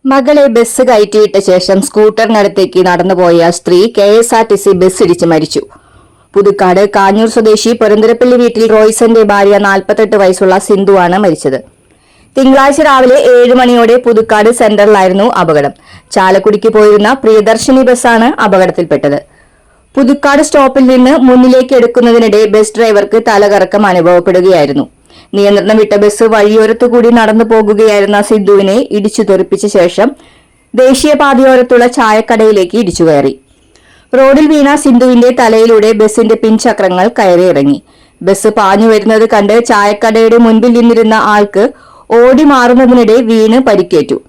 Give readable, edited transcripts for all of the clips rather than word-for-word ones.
മകളെ ബസ് കയറ്റിയിട്ട ശേഷം സ്കൂട്ടറിനടുത്തേക്ക് നടന്നുപോയ സ്ത്രീ KSRTC ബസ് ഇടിച്ച് മരിച്ചു. പുതുക്കാട് കാഞ്ഞൂർ സ്വദേശി പൊരന്തരപ്പള്ളി വീട്ടിൽ റോയ്സന്റെ ഭാര്യ 48 വയസ്സുള്ള സിന്ധുവാണ് മരിച്ചത്. തിങ്കളാഴ്ച രാവിലെ 7 മണിയോടെ പുതുക്കാട് സെന്ററിലായിരുന്നു അപകടം. ചാലക്കുടിക്ക് പോയിരുന്ന പ്രിയദർശിനി ബസ്സാണ് അപകടത്തിൽപ്പെട്ടത്. പുതുക്കാട് സ്റ്റോപ്പിൽ നിന്ന് മുന്നിലേക്ക് എടുക്കുന്നതിനിടെ ബസ് ഡ്രൈവർക്ക് തലകറക്കം അനുഭവപ്പെടുകയായിരുന്നു. നിയന്ത്രണം വിട്ട ബസ് വഴിയോരത്തുകൂടി നടന്നു പോകുകയായിരുന്ന സിന്ധുവിനെ ഇടിച്ചു തെറിപ്പിച്ച ശേഷം ദേശീയപാതയോരത്തുള്ള ചായക്കടയിലേക്ക് ഇടിച്ചു കയറി. റോഡിൽ വീണ സിന്ധുവിന്റെ തലയിലൂടെ ബസിന്റെ പിൻചക്രങ്ങൾ കയറിയിറങ്ങി. ബസ് പാഞ്ഞു വരുന്നത് കണ്ട് ചായക്കടയുടെ മുൻപിൽ നിന്നിരുന്ന ആൾക്ക് ഓടി മാറുന്നതിനിടെ വീണ് പരിക്കേറ്റു.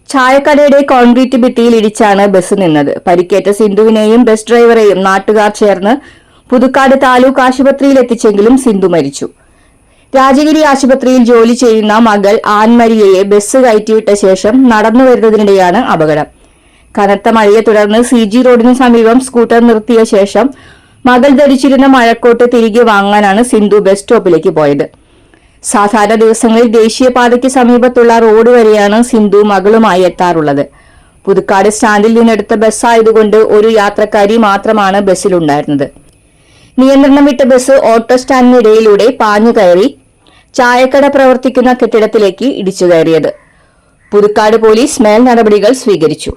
ചായക്കടയുടെ കോൺക്രീറ്റ് ഭിത്തിയിൽ ഇടിച്ചാണ് ബസ് നിന്നത്. പരിക്കേറ്റ സിന്ധുവിനെയും ബസ് ഡ്രൈവറെയും നാട്ടുകാർ ചേർന്ന് പുതുക്കാട് താലൂക്ക് ആശുപത്രിയിൽ എത്തിച്ചെങ്കിലും സിന്ധു മരിച്ചു. രാജഗിരി ആശുപത്രിയിൽ ജോലി ചെയ്യുന്ന മകൾ ആൻമരിയയെ ബസ് കയറ്റിവിട്ട ശേഷം നടന്നു വരുന്നതിനിടെയാണ് അപകടം. കനത്ത മഴയെ തുടർന്ന് CG റോഡിന് സമീപം സ്കൂട്ടർ നിർത്തിയ ശേഷം മകൾ ധരിച്ചിരുന്ന മഴക്കോട്ട് തിരികെ വാങ്ങാനാണ് സിന്ധു ബസ് സ്റ്റോപ്പിലേക്ക് പോയത്. സാധാരണ ദിവസങ്ങളിൽ ദേശീയപാതയ്ക്ക് സമീപത്തുള്ള റോഡ് വരെയാണ് സിന്ധു മകളുമായി എത്താറുള്ളത്. പുതുക്കാട് സ്റ്റാൻഡിൽ നിന്നെടുത്ത ബസ്സായതുകൊണ്ട് ഒരു യാത്രക്കാരി മാത്രമാണ് ബസ്സിലുണ്ടായിരുന്നത്. നിയന്ത്രണം വിട്ട ബസ് ഓട്ടോ സ്റ്റാൻഡിനിടയിലൂടെ പാഞ്ഞു കയറി ചായക്കട പ്രവർത്തിക്കുന്ന കെട്ടിടത്തിലേക്ക് ഇടിച്ചു കയറിയത്. പുതുക്കാട് പോലീസ് മേൽ നടപടികൾ സ്വീകരിച്ചു.